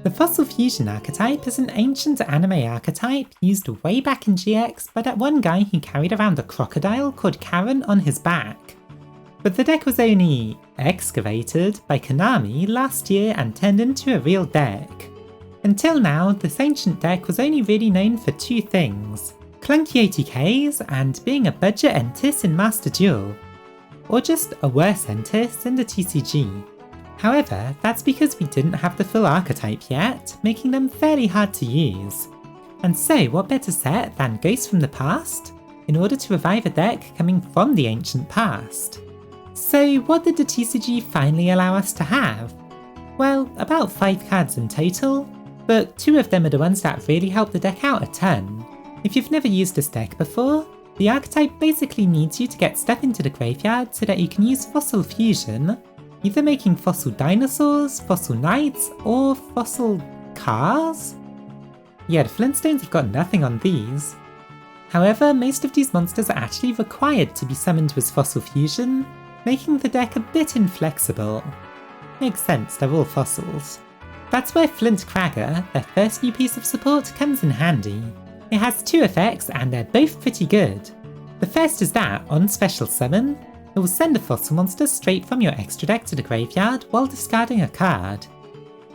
The Fossil Fusion archetype is an ancient anime archetype used way back in GX by that one guy who carried around a crocodile called Karen on his back. But the deck was only excavated by Konami last year and turned into a real deck. Until now, this ancient deck was only really known for two things: clunky ATKs and being a budget Entis in Master Duel, or just a worse Entis in the TCG. However, that's because we didn't have the full archetype yet, making them fairly hard to use. And so what better set than Ghosts from the Past in order to revive a deck coming from the ancient past? So what did the TCG finally allow us to have? Well, about 5 cards in total, but 2 of them are the ones that really help the deck out a ton. If you've never used this deck before, the archetype basically needs you to get stuff into the graveyard so that you can use Fossil Fusion, either making fossil dinosaurs, fossil knights, or fossil cars? Yeah, the Flintstones have got nothing on these. However, most of these monsters are actually required to be summoned with Fossil Fusion, making the deck a bit inflexible. Makes sense, they're all fossils. That's where Flint Cragger, their first new piece of support, comes in handy. It has 2 effects and they're both pretty good. The first is that, on special summon, it will send a fossil monster straight from your extra deck to the graveyard while discarding a card.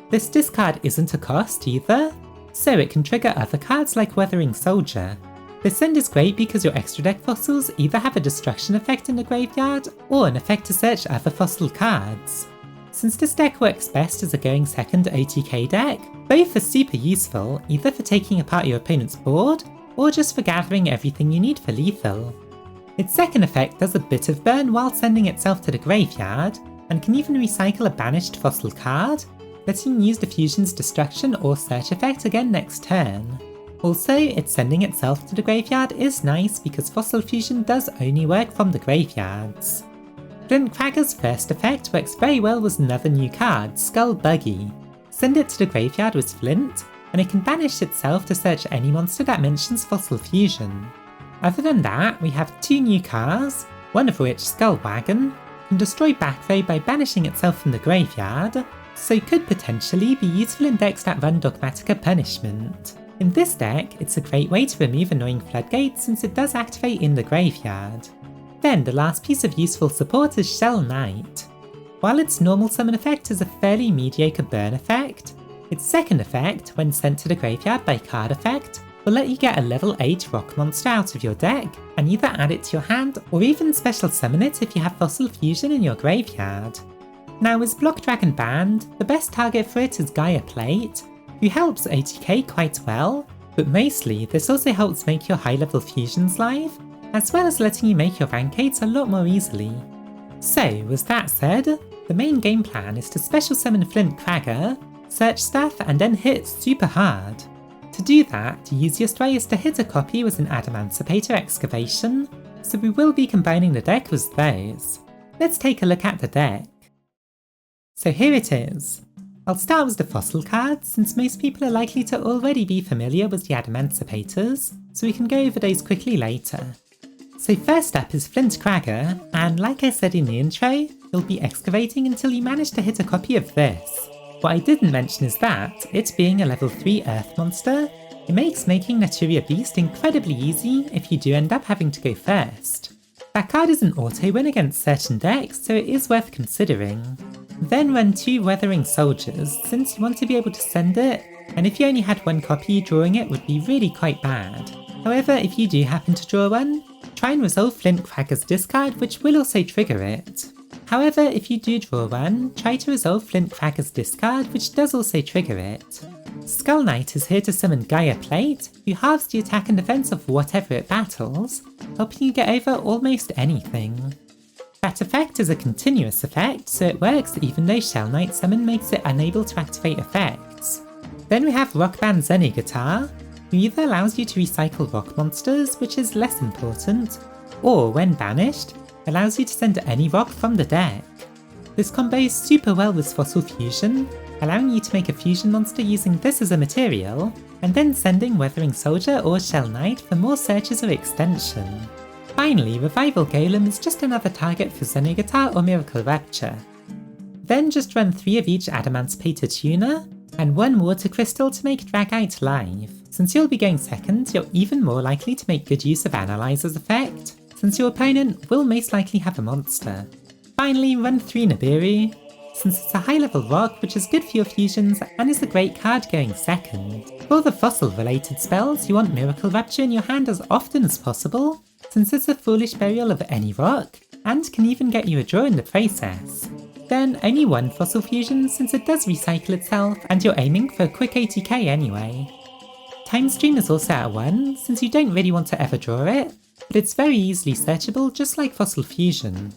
This discard isn't a cost either, so it can trigger other cards like Weathering Soldier. This send is great because your extra deck fossils either have a destruction effect in the graveyard or an effect to search other fossil cards. Since this deck works best as a going second OTK deck, both are super useful either for taking apart your opponent's board or just for gathering everything you need for lethal. Its second effect does a bit of burn while sending itself to the graveyard, and can even recycle a banished fossil card, letting you use the fusion's destruction or search effect again next turn. Also, its sending itself to the graveyard is nice because Fossil Fusion does only work from the graveyards. Flint Cragger's first effect works very well with another new card, Skull Buggy. Send it to the graveyard with Flint, and it can banish itself to search any monster that mentions Fossil Fusion. Other than that, we have 2 new cars, one of which, Skull Wagon, can destroy back row by banishing itself from the graveyard, so could potentially be useful in decks that run Dogmatica Punishment. In this deck, it's a great way to remove annoying floodgates since it does activate in the graveyard. Then the last piece of useful support is Shell Knight. While its normal summon effect is a fairly mediocre burn effect, its second effect, when sent to the graveyard by card effect, will let you get a level 8 rock monster out of your deck, and either add it to your hand or even special summon it if you have Fossil Fusion in your graveyard. Now with Block Dragon banned, the best target for it is Gaia Plate, who helps ATK quite well, but mostly this also helps make your high level fusions live, as well as letting you make your rank 8s a lot more easily. So with that said, the main game plan is to special summon Flint Cragger, search stuff and then hit super hard. To do that, the easiest way is to hit a copy with an Adamancipator excavation, so we will be combining the deck with those. Let's take a look at the deck. So here it is. I'll start with the fossil cards, since most people are likely to already be familiar with the Adamancipators, so we can go over those quickly later. So first up is Flint Cragger, and like I said in the intro, you'll be excavating until you manage to hit a copy of this. What I didn't mention is that, it being a level 3 earth monster, it makes making Naturia Beast incredibly easy if you do end up having to go first. That card is an auto win against certain decks, so it is worth considering. Then run 2 Weathering Soldiers, since you want to be able to send it, and if you only had 1 copy, drawing it would be really quite bad. However, if you do happen to draw one, try and resolve Flint Cragger's discard, which will also trigger it. However, if you do draw one, try to resolve Flint Cragger's discard, which does also trigger it. Skull Knight is here to summon Gaia Plate, who halves the attack and defense of whatever it battles, helping you get over almost anything. That effect is a continuous effect, so it works even though Shell Knight summon makes it unable to activate effects. Then we have Rock Band Zenny Guitar, who either allows you to recycle rock monsters, which is less important, or when banished, allows you to send any rock from the deck. This combos super well with Fossil Fusion, allowing you to make a fusion monster using this as a material, and then sending Weathering Soldier or Shell Knight for more searches or extension. Finally, Revival Golem is just another target for Xenoguitar or Miracle Rapture. Then just run 3 of each Adamancipator tuner, and 1 water crystal to make Dragite live. Since you'll be going second, you're even more likely to make good use of Analyzer's effect, since your opponent will most likely have a monster. Finally, run 3 Nibiru, since it's a high level rock which is good for your fusions and is a great card going second. For the fossil related spells, you want Miracle Rapture in your hand as often as possible, since it's a foolish burial of any rock, and can even get you a draw in the process. Then only 1 Fossil Fusion since it does recycle itself and you're aiming for a quick 80k anyway. Time Stream is also at 1 since you don't really want to ever draw it, but it's very easily searchable just like Fossil Fusion.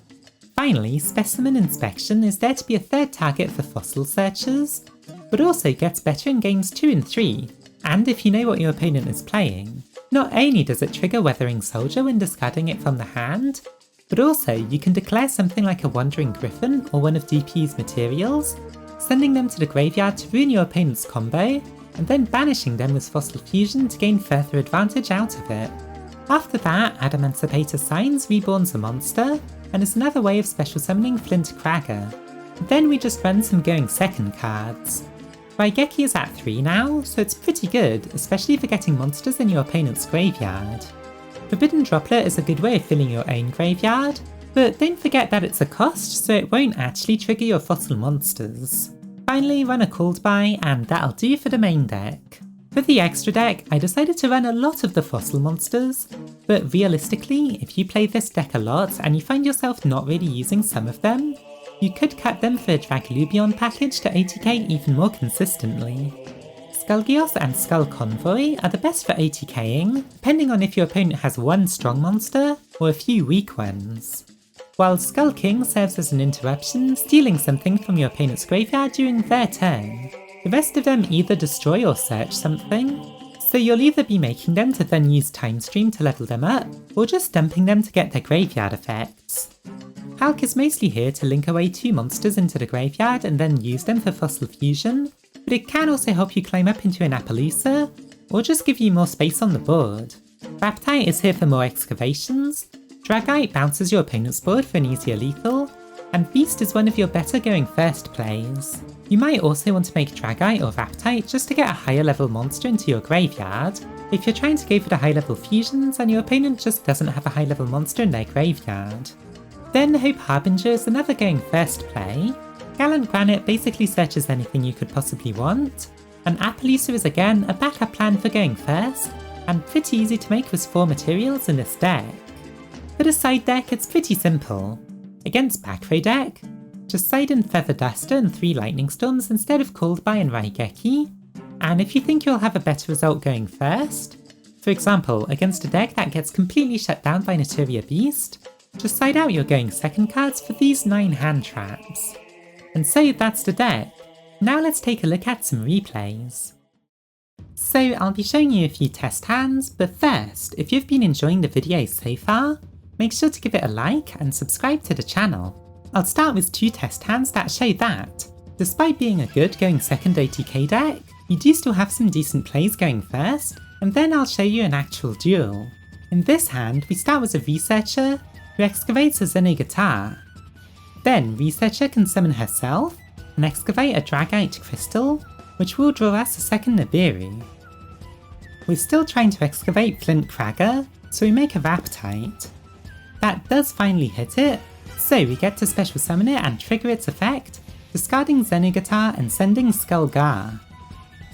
Finally, Specimen Inspection is there to be a third target for fossil searchers, but also gets better in games 2 and 3, and if you know what your opponent is playing. Not only does it trigger Weathering Soldier when discarding it from the hand, but also you can declare something like a Wandering Griffin or one of DP's materials, sending them to the graveyard to ruin your opponent's combo, and then banishing them with Fossil Fusion to gain further advantage out of it. After that, Adamancipator Signs respawns a monster, and is another way of special summoning Flint Cragger. Then we just run some going second cards. Raigeki is at 3 now, so it's pretty good, especially for getting monsters in your opponent's graveyard. Forbidden Droplet is a good way of filling your own graveyard, but don't forget that it's a cost, so it won't actually trigger your fossil monsters. Finally, run a Called By, and that'll do for the main deck. For the extra deck, I decided to run a lot of the fossil monsters, but realistically, if you play this deck a lot and you find yourself not really using some of them, you could cut them for a Draglubion package to 80k even more consistently. Skullgios and Skull Convoy are the best for 80k'ing, depending on if your opponent has 1 strong monster or a few weak ones. While Skull King serves as an interruption, stealing something from your opponent's graveyard during their turn. The rest of them either destroy or search something, so you'll either be making them to then use Time Stream to level them up, or just dumping them to get their graveyard effects. Hulk is mostly here to link away 2 monsters into the graveyard and then use them for Fossil Fusion, but it can also help you climb up into an Apollousa, or just give you more space on the board. Raptite is here for more excavations, Dragite bounces your opponent's board for an easier lethal, and Beast is one of your better going first plays. You might also want to make Dragite or Raptite just to get a higher level monster into your graveyard, if you're trying to go for the high level fusions and your opponent just doesn't have a high level monster in their graveyard. Then Hope Harbinger is another going first play, Gallant Granite basically searches anything you could possibly want, and Apollousa is again a backup plan for going first, and pretty easy to make with 4 materials in this deck. For the side deck, it's pretty simple. Against back row deck, just side in Feather Duster and 3 Lightning Storms instead of Called By and Raigeki, and if you think you'll have a better result going first, for example against a deck that gets completely shut down by Naturia Beast, just side out your going second cards for these 9 hand traps. And so that's the deck. Now let's take a look at some replays. So I'll be showing you a few test hands, but first, if you've been enjoying the video so far, make sure to give it a like and subscribe to the channel. I'll start with 2 test hands that show that, despite being a good going second 80k deck, you do still have some decent plays going first, and then I'll show you an actual duel. In this hand, we start with a Researcher, who excavates a Zenoguitar. Then Researcher can summon herself, and excavate a Dragite Crystal, which will draw us a second Nibiru. We're still trying to excavate Flint Cragger, so we make a Raptite. That does finally hit it, so we get to special summon it and trigger its effect, discarding Zenoguitar and sending Skullgar.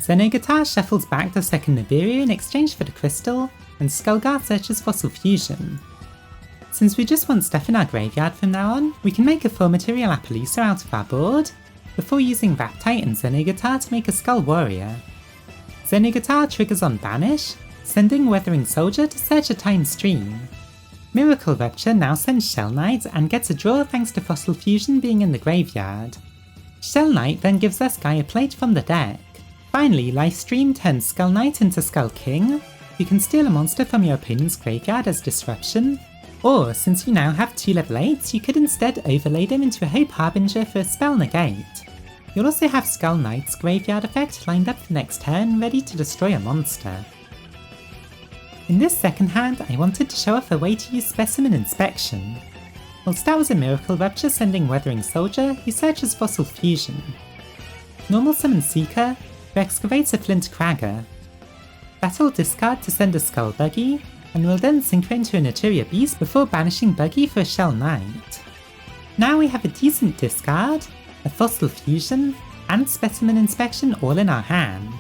Zenoguitar shuffles back the second Nibiru in exchange for the crystal, and Skullgar searches Fossil Fusion. Since we just want stuff in our graveyard from now on, we can make a 4 material Apollousa out of our board, before using Raptite and Zenoguitar to make a Skull Warrior. Zenoguitar triggers on Banish, sending Weathering Soldier to search a Time Stream. Miracle Rupture now sends Shell Knight and gets a draw thanks to Fossil Fusion being in the graveyard. Shell Knight then gives us Gaia Plate from the deck. Finally, Lifestream turns Skull Knight into Skull King. You can steal a monster from your opponent's graveyard as disruption, or since you now have 2 level 8s, you could instead overlay them into a Hope Harbinger for a spell negate. You'll also have Skull Knight's graveyard effect lined up for next turn, ready to destroy a monster. In this second hand, I wanted to show off a way to use Specimen Inspection. We'll start with a Miracle Rupture sending Weathering Soldier, who searches Fossil Fusion. Normal summon Seeker, to excavate a Flint Cragger. That'll discard to send a Skull Buggy, and will then synchro into a Naturia Beast before banishing Buggy for a Shell Knight. Now we have a decent discard, a Fossil Fusion, and Specimen Inspection all in our hand.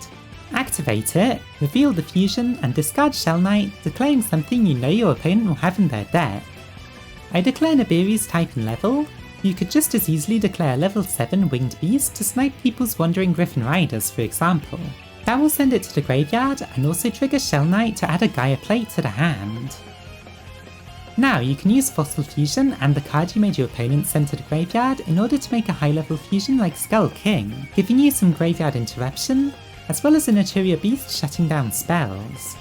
Activate it, reveal the fusion, and discard Shell Knight, declaring something you know your opponent will have in their deck. I declare Nibiru's type and level. You could just as easily declare a level 7 Winged Beast to snipe people's Wandering Griffin Riders, for example. That will send it to the graveyard and also trigger Shell Knight to add a Gaia Plate to the hand. Now you can use Fossil Fusion and the card you made your opponent send to the graveyard in order to make a high level fusion like Skull King, giving you some graveyard interruption, as well as a Naturia Beast shutting down spells.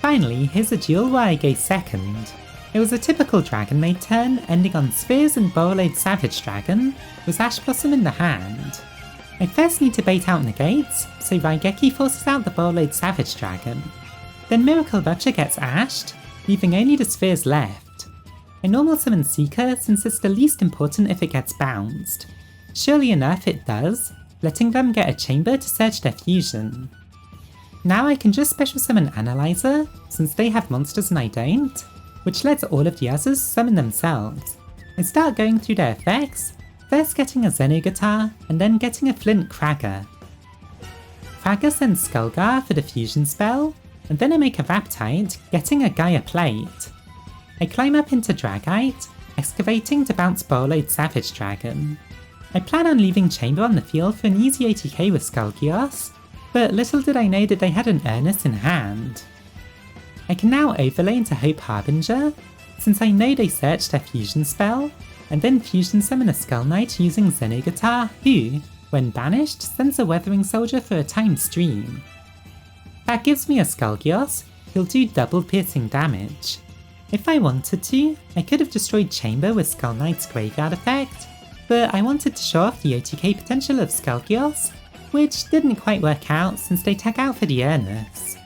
Finally, here's a duel where I go second. It was a typical Dragon Maid turn, ending on Spheres and Borrowed Savage Dragon, with Ash Blossom in the hand. I first need to bait out negates, so Raigeki forces out the Borrowed Savage Dragon. Then Miracle Rupture gets ashed, leaving only the Spheres left. I normal summon Seeker since it's the least important if it gets bounced. Surely enough it does, letting them get a chamber to search their fusion. Now I can just special summon Analyzer, since they have monsters and I don't, which lets all of the others summon themselves. I start going through their effects, first getting a Xeno Guitar, and then getting a Flint Cragger. Cragger sends Skullgar for the fusion spell, and then I make a Raptite, getting a Gaia Plate. I climb up into Dragite, excavating to bounce Borrowed Savage Dragon. I plan on leaving Chamber on the field for an easy ATK with Skullgios, but little did I know that they had an Ernest in hand. I can now overlay into Hope Harbinger, since I know they searched their fusion spell, and then fusion summon a Skull Knight using Xeno Guitar, who, when banished, sends a Weathering Soldier for a timed stream. That gives me a Skullgios, who'll do double piercing damage. If I wanted to, I could have destroyed Chamber with Skull Knight's graveyard effect, but I wanted to show off the ATK potential of Skullgios, which didn't quite work out since they tag out for the Ernest.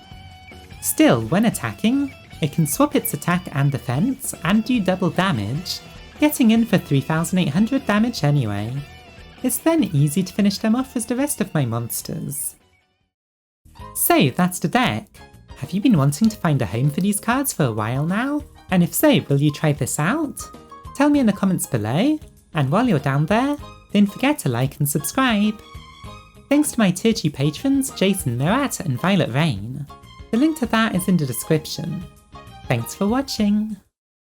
Still, when attacking, it can swap its attack and defense and do double damage, getting in for 3800 damage anyway. It's then easy to finish them off as the rest of my monsters. So that's the deck. Have you been wanting to find a home for these cards for a while now? And if so, will you try this out? Tell me in the comments below, and while you're down there, don't forget to like and subscribe. Thanks to my tier 2 patrons Jason Murat and Violet Rain. The link to that is in the description. Thanks for watching.